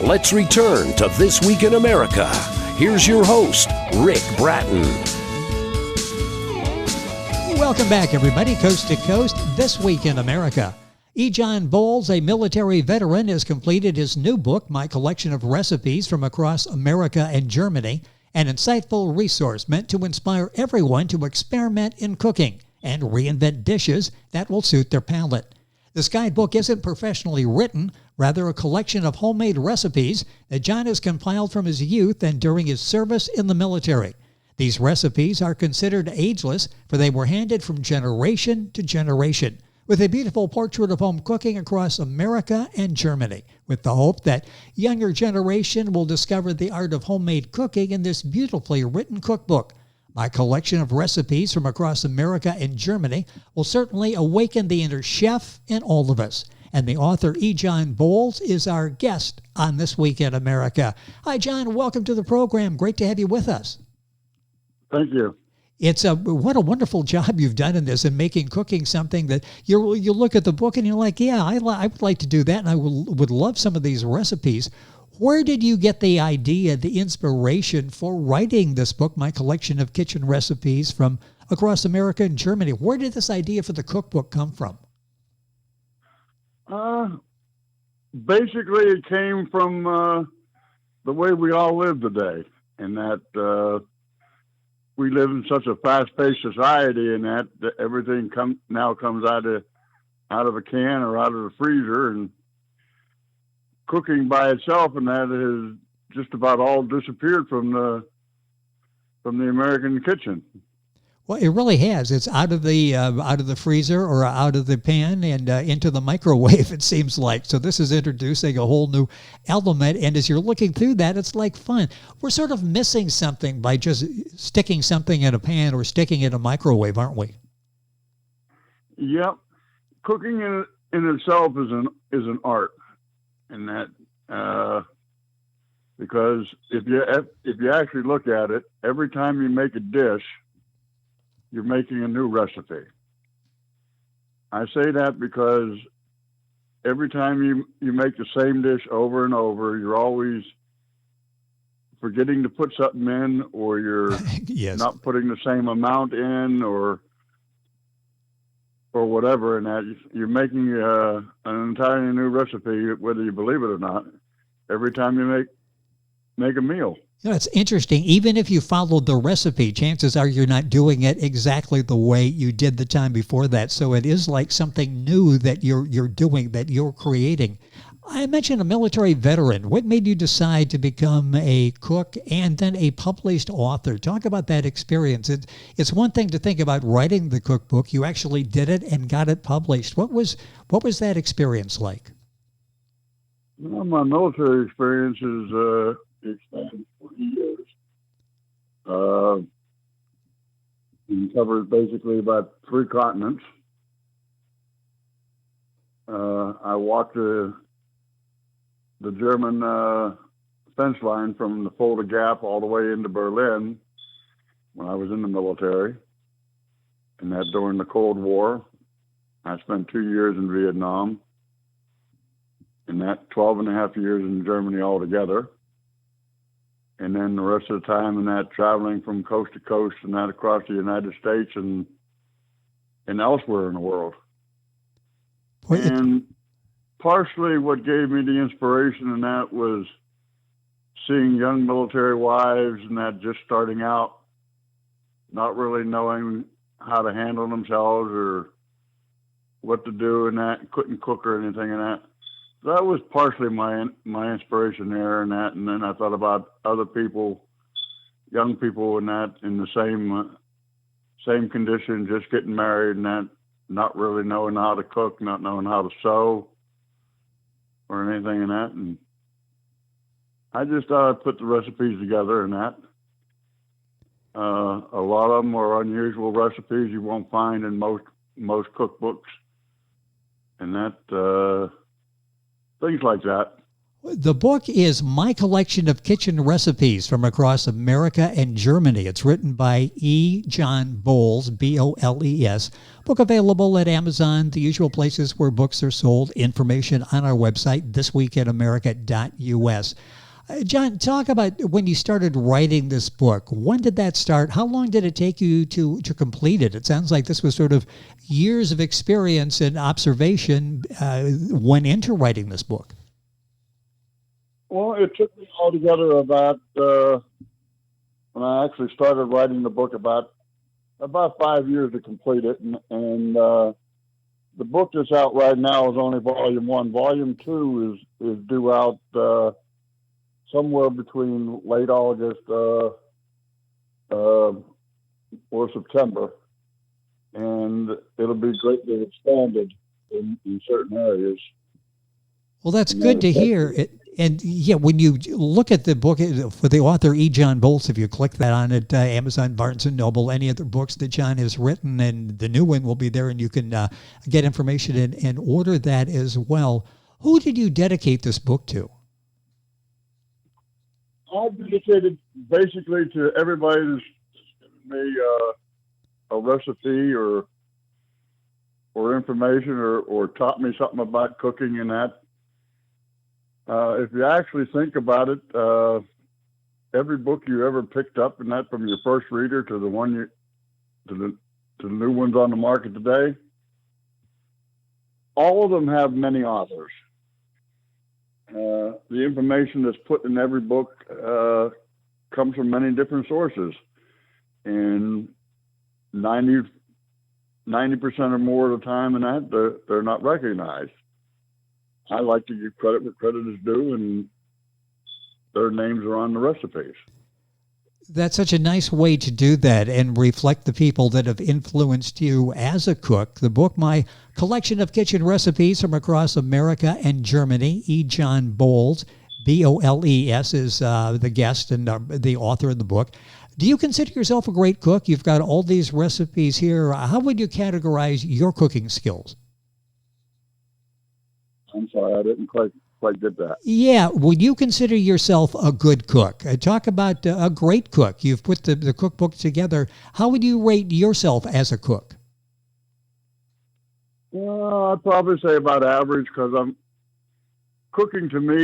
Let's return to This Week in America. Here's your host, Rick Bratton. Welcome back, everybody, coast to coast, This Week in America. E. John Boles, a military veteran, has completed his new book, My Collection of Recipes from Across America and Germany, an insightful resource meant to inspire everyone to experiment in cooking and reinvent dishes that will suit their palate. This guidebook isn't professionally written, rather a collection of homemade recipes that John has compiled from his youth and during his service in the military. These recipes are considered ageless, for they were handed from generation to generation, with a beautiful portrait of home cooking across America and Germany, with the hope that younger generation will discover the art of homemade cooking in this beautifully written cookbook. My collection of recipes from across America and Germany will certainly awaken the inner chef in all of us. And the author, E. John Boles, is our guest on This Week in America. Hi, John. Welcome to the program. Great to have you with us. Thank you. What a wonderful job you've done in this and making cooking something that you look at the book and you're like, yeah, I would like to do that, and I would love some of these recipes. Where did you get the idea, the inspiration for writing this book, My Collection of Kitchen Recipes from Across America and Germany? Where did this idea for the cookbook come from? Basically, it came from the way we all live today, and that we live in such a fast-paced society, and that everything now comes out of a can or out of the freezer, and cooking by itself, and that has just about all disappeared from the American kitchen. Well, it really has. It's out of the freezer or out of the pan and into the microwave, it seems like. So this is introducing a whole new element, and as you're looking through that, it's like fun. We're sort of missing something by just sticking something in a pan or sticking it in a microwave, aren't we? Yep. Cooking in itself is an art. And that, because if you actually look at it, every time you make a dish, you're making a new recipe. I say that because every time you make the same dish over and over, you're always forgetting to put something in, or you're yes. not putting the same amount in, or whatever, and that you're making an entirely new recipe, whether you believe it or not, every time you make a meal. You know, it's interesting. Even if you followed the recipe, chances are you're not doing it exactly the way you did the time before that. So it is like something new that you're doing, that you're creating. I mentioned a military veteran. What made you decide to become a cook and then a published author? Talk about that experience. It's one thing to think about writing the cookbook. You actually did it and got it published. What was that experience like? Well, my military experience is expanded 40 years. And covered basically about 3 continents. I walked the German fence line from the Fulda Gap all the way into Berlin when I was in the military, and that during the Cold War. I spent 2 years in Vietnam, and that 12 and a half years in Germany altogether. And then the rest of the time in that traveling from coast to coast and that across the United States and elsewhere in the world. And partially what gave me the inspiration in that was seeing young military wives and that just starting out, not really knowing how to handle themselves or what to do and that, couldn't cook or anything and that. That was partially my inspiration there and that. And then I thought about other people, young people in that, in the same condition, just getting married and that, not really knowing how to cook, not knowing how to sew or anything in that. And I just put the recipes together and that. A lot of them are unusual recipes you won't find in most cookbooks and that, things like that. The book is My Collection of Kitchen Recipes from Across America and Germany. It's written by E. John Boles, Boles. Book available at Amazon, the usual places where books are sold. Information on our website, thisweekinamerica.us. John, talk about when you started writing this book. When did that start? How long did it take you to complete it? It sounds like this was sort of years of experience and observation went into writing this book. Well, it took me altogether about when I actually started writing the book about 5 years to complete it, and the book that's out right now is only volume 1. Volume 2 is due out somewhere between late August or September, and it'll be greatly expanded in certain areas. Well, that's good to hear. And yeah, when you look at the book for the author E. John Boles, if you click that on it, Amazon, Barnes & Noble, any other books that John has written, and the new one will be there, and you can get information and order that as well. Who did you dedicate this book to? I dedicated basically to everybody who's given me a recipe or information or taught me something about cooking and that. If you actually think about it, every book you ever picked up, and that from your first reader to the new ones on the market today, all of them have many authors. The information that's put in every book comes from many different sources, and 90% or more of the time in that they're not recognized. I like to give credit where credit is due, and their names are on the recipes. That's such a nice way to do that and reflect the people that have influenced you as a cook. The book, My Collection of Kitchen Recipes from Across America and Germany, E. John Boles, Boles is the guest and the author of the book. Do you consider yourself a great cook? You've got all these recipes here. How would you categorize your cooking skills? I'm sorry, I didn't quite get that. Yeah, would you consider yourself a good cook? Talk about a great cook. You've put the cookbook together. How would you rate yourself as a cook? Well, I'd probably say about average, because cooking to me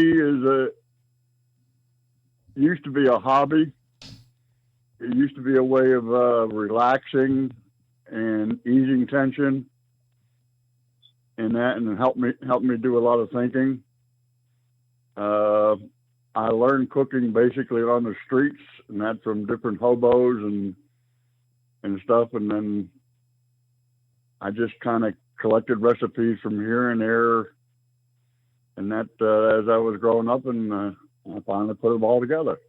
used to be a hobby. It used to be a way of relaxing and easing tension. And helped me do a lot of thinking. I learned cooking basically on the streets, and that from different hobos and stuff. And then I just kind of collected recipes from here and there, and that as I was growing up, and I finally put them all together.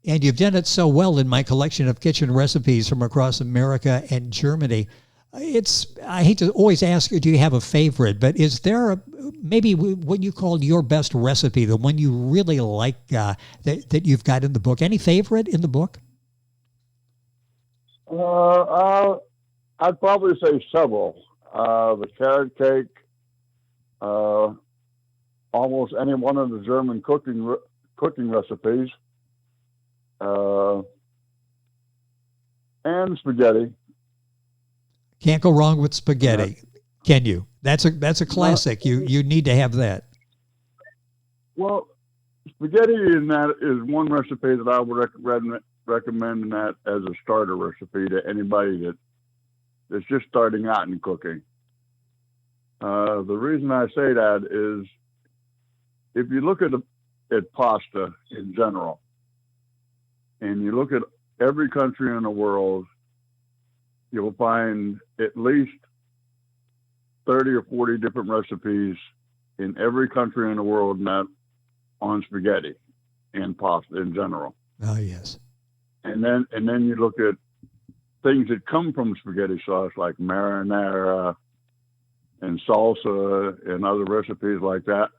And you've done it so well in My Collection of Kitchen Recipes from Across America and Germany. I hate to always ask you, do you have a favorite, but is there maybe what you call your best recipe, the one you really like that you've got in the book? Any favorite in the book? I'd probably say several. The carrot cake, almost any one of the German cooking recipes, and spaghetti. Can't go wrong with spaghetti, can you? That's a classic. You need to have that. Well, spaghetti in that is one recipe that I would recommend that as a starter recipe to anybody that's just starting out in cooking. The reason I say that is if you look at pasta in general, and you look at every country in the world, you'll find at least 30 or 40 different recipes in every country in the world on spaghetti and pasta in general. Oh, yes. And then you look at things that come from spaghetti sauce like marinara and salsa and other recipes like that.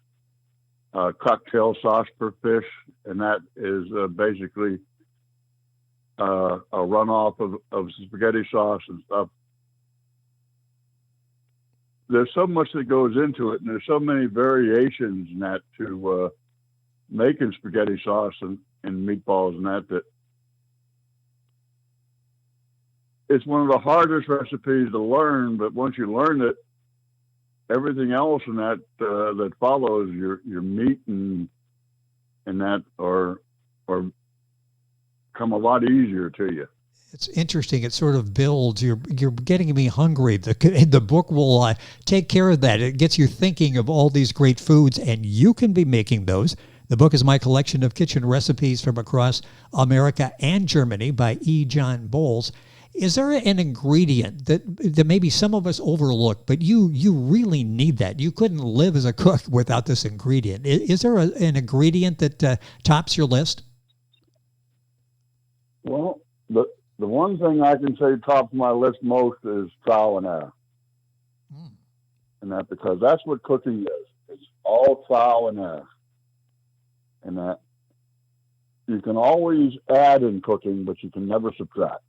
Cocktail sauce for fish, and that is basically a runoff of spaghetti sauce and stuff. There's so much that goes into it, and there's so many variations in that to making spaghetti sauce and meatballs and that it's one of the hardest recipes to learn, but once you learn it, everything else in that that follows your meat and that or come a lot easier to you. It's interesting. It sort of builds. You're getting me hungry. The book will take care of that. It gets you thinking of all these great foods, and you can be making those. The book is my collection of kitchen recipes from across America and Germany by E. John Boles. Is there an ingredient that maybe some of us overlook, but you really need that? You couldn't live as a cook without this ingredient. Is there an ingredient that tops your list? Well, the one thing I can say tops my list most is trial and error. And that because that's what cooking is. It's all trial and error. And that you can always add in cooking, but you can never subtract.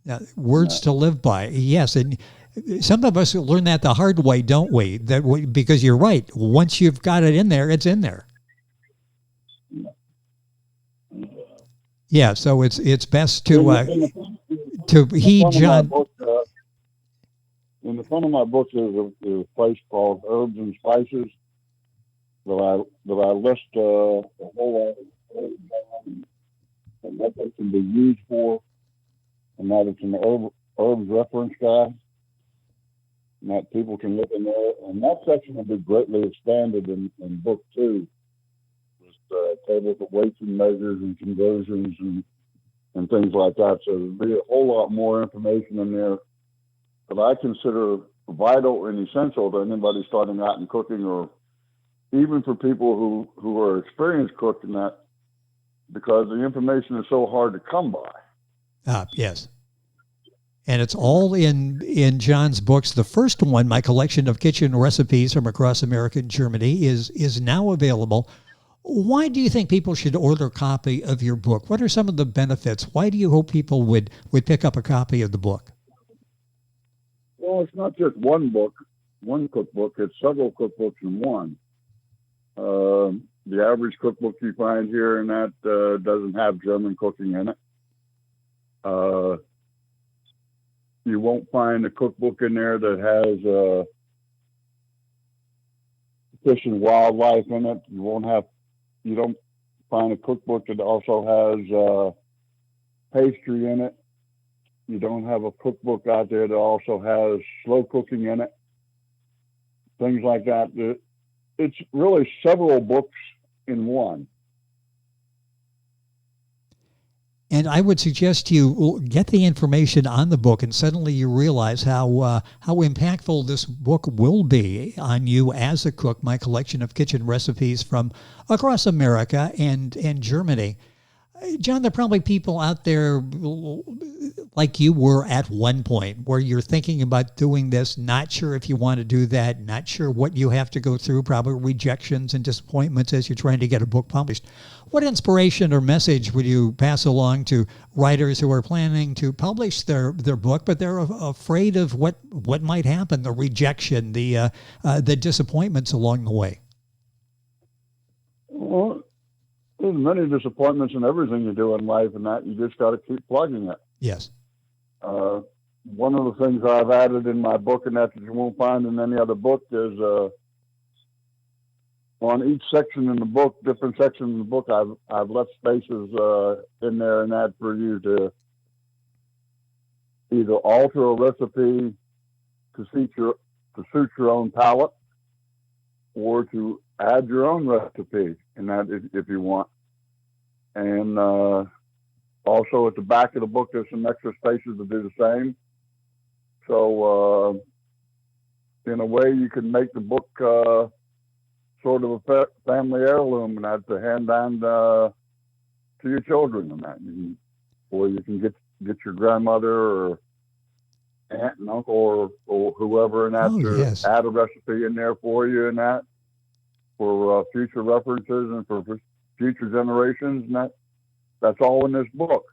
Now, words to live by, yes, and some of us learn that the hard way, don't we? Because you're right. Once you've got it in there, it's in there. Yeah, so it's best to heed John. In the front of my book, there's a place called Herbs and Spices that I list a whole lot of and what they can be used for. And that it's an herbs reference guide, and that people can look in there. And that section will be greatly expanded in book 2, with tables of weights and measures and conversions and things like that. So there'll be a whole lot more information in there that I consider vital and essential to anybody starting out in cooking, or even for people who are experienced cooks in that, because the information is so hard to come by. Yes. And it's all in John's books. The first one, my collection of kitchen recipes from across America and Germany, is now available. Why do you think people should order a copy of your book? What are some of the benefits? Why do you hope people would pick up a copy of the book? Well, it's not just one book, one cookbook. It's several cookbooks in one. The average cookbook you find here and that doesn't have German cooking in it. You won't find a cookbook in there that has fish and wildlife in it. You don't find a cookbook that also has pastry in it. You don't have a cookbook out there that also has slow cooking in it. Things like that. It's really several books in one. And I would suggest you get the information on the book, and suddenly you realize how impactful this book will be on you as a cook. My collection of kitchen recipes from across America and Germany. John, there are probably people out there like you were at one point, where you're thinking about doing this, not sure if you want to do that, not sure what you have to go through, probably rejections and disappointments as you're trying to get a book published. What inspiration or message would you pass along to writers who are planning to publish their book, but they're afraid of what might happen, the rejection, the disappointments along the way? Well, there's many disappointments in everything you do in life, and that you just got to keep plugging it. Yes. One of the things I've added in my book, and that you won't find in any other book, is on each section in the book, different sections in the book, I've left spaces in there and that for you to either alter a recipe to suit your own palate, or to add your own recipe in that if you want. And also at the back of the book, there's some extra spaces to do the same. So in a way, you can make the book sort of a family heirloom, and that to hand down to your children, and that, or you can get your grandmother or aunt and uncle or whoever, and that yes. Add a recipe in there for you, and that for future references and for future generations, and that's all in this book.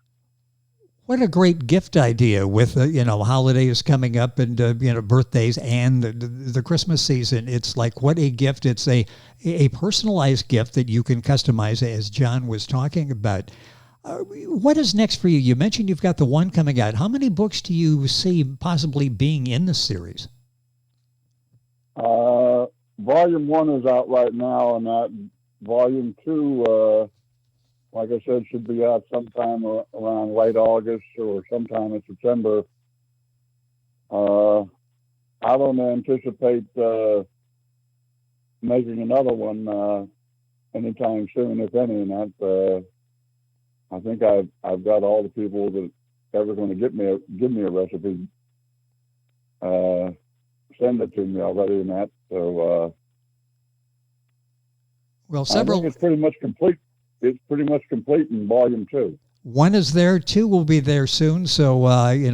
What a great gift idea with, holidays coming up and, birthdays and the Christmas season. It's like, what a gift. It's a personalized gift that you can customize, as John was talking about. What is next for you? You mentioned you've got the one coming out. How many books do you see possibly being in the series? Volume 1 is out right now, and that Volume 2, like I said, should be out sometime around late August or sometime in September. I don't anticipate making another one anytime soon, if any. And that I think I've got all the people that ever going to give me a recipe send it to me already, and that. So well, several. I think it's pretty much complete. It's pretty much complete in Volume 2. One is there, 2 will be there soon. So,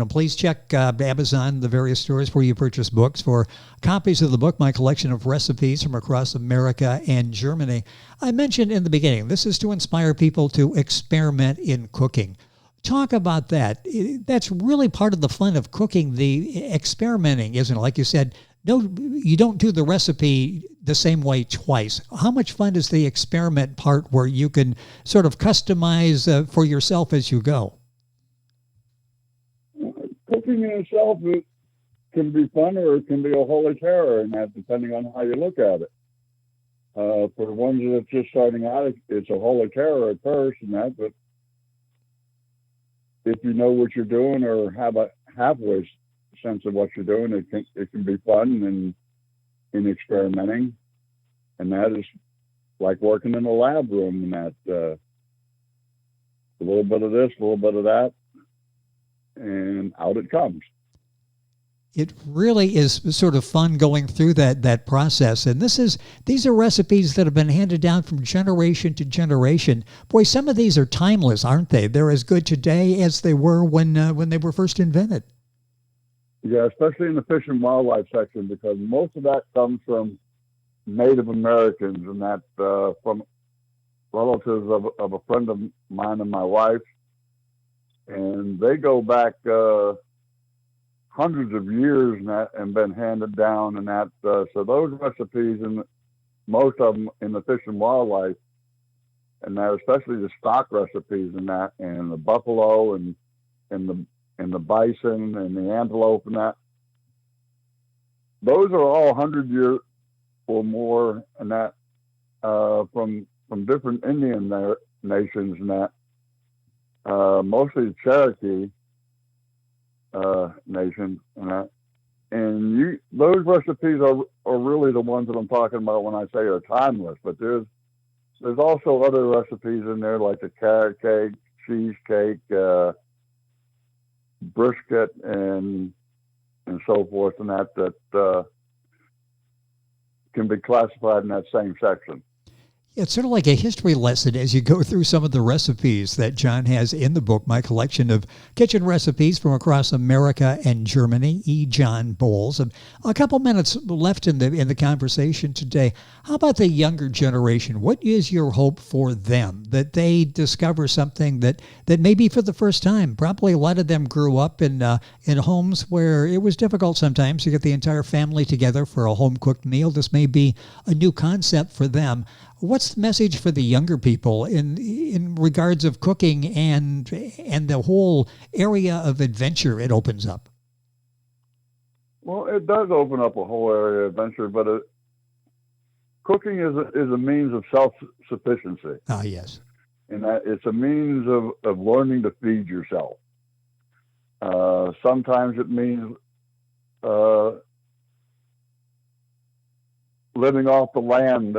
please check Amazon, the various stores where you purchase books, for copies of the book, My Collection of Recipes from Across America and Germany. I mentioned in the beginning, this is to inspire people to experiment in cooking. Talk about that. That's really part of the fun of cooking, the experimenting, isn't it? Like you said, no, you don't do the recipe the same way twice. How much fun is the experiment part where you can sort of customize for yourself as you go? Cooking in itself can be fun, or it can be a holy terror, and that depending on how you look at it. For the ones that are just starting out, it's a holy terror at first, and that. But if you know what you're doing, or have a halfway sense of what you're doing, it can be fun and in experimenting, and that is like working in a lab room, and that a little bit of this, a little bit of that, and out it comes. It really is sort of fun going through that process. And these are recipes that have been handed down from generation to generation. Boy, some of these are timeless, aren't they? They're as good today as they were when they were first invented. Yeah, especially in the fish and wildlife section, because most of that comes from Native Americans, and that from relatives of a friend of mine and my wife. And they go back hundreds of years and been handed down, and that. So those recipes, and most of them in the fish and wildlife, and that, especially the stock recipes and that, and the buffalo and the bison and the antelope and that. Those are all 100 years or more, and that from different Indian nations, and that mostly the Cherokee nation, and that. And those recipes are really the ones that I'm talking about when I say are timeless. But there's also other recipes in there, like the carrot cake, cheesecake, brisket, and so forth, and that can be classified in that same section. It's sort of like a history lesson as you go through some of the recipes that John has in the book, My Collection of Kitchen Recipes from Across America and Germany, E. John Boles. And a couple minutes left in the conversation today. How about the younger generation? What is your hope for them, that they discover something that maybe for the first time? Probably a lot of them grew up in homes where it was difficult sometimes to get the entire family together for a home-cooked meal. This may be a new concept for them. What's the message for the younger people in regards of cooking and the whole area of adventure it opens up? Well, it does open up a whole area of adventure, but cooking is a means of self-sufficiency. Ah, yes. And that it's a means of learning to feed yourself. Sometimes it means living off the land,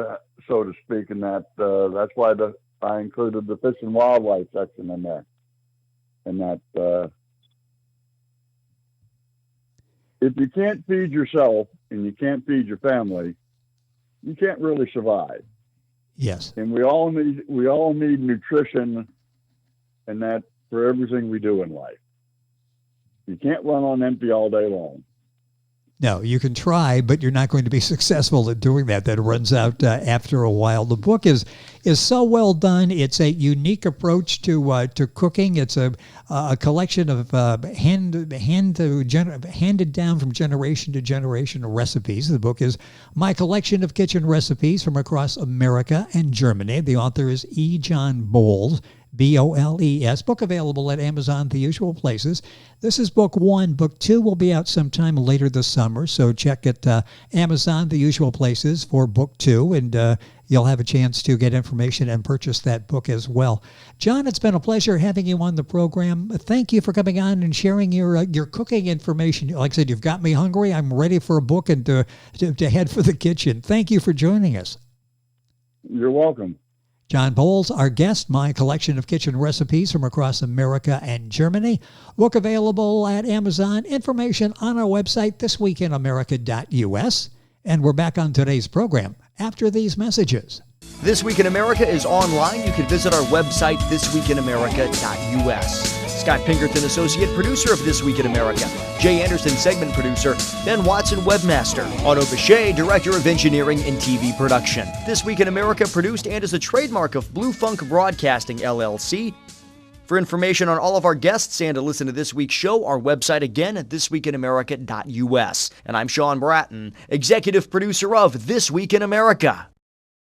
so to speak, and that's why I included the fish and wildlife section in there. And that if you can't feed yourself and you can't feed your family, you can't really survive. Yes. And we all need nutrition, and that for everything we do in life. You can't run on empty all day long. No, you can try, but you're not going to be successful at doing that. That runs out after a while. The book is so well done. It's a unique approach to cooking. It's a collection of handed down from generation to generation recipes. The book is My Collection of Kitchen Recipes from Across America and Germany. The author is E. John Boles. Boles. Book available at Amazon, the usual places. This is book 1. Book 2 will be out sometime later this summer, so check at Amazon, the usual places, for book 2, and you'll have a chance to get information and purchase that book as well. John, it's been a pleasure having you on the program. Thank you for coming on and sharing your cooking information. Like I said, you've got me hungry. I'm ready for a book and to head for the kitchen. Thank you for joining us. You're welcome. John Boles, our guest, My Collection of Kitchen Recipes from Across America and Germany. Book available at Amazon. Information on our website, thisweekinamerica.us. And we're back on today's program after these messages. This Week in America is online. You can visit our website, thisweekinamerica.us. Scott Pinkerton, associate producer of This Week in America. Jay Anderson, segment producer. Ben Watson, webmaster. Otto Bechet, director of engineering and TV production. This Week in America produced and is a trademark of Blue Funk Broadcasting, LLC. For information on all of our guests and to listen to this week's show, our website again at thisweekinamerica.us. And I'm Sean Bratton, executive producer of This Week in America.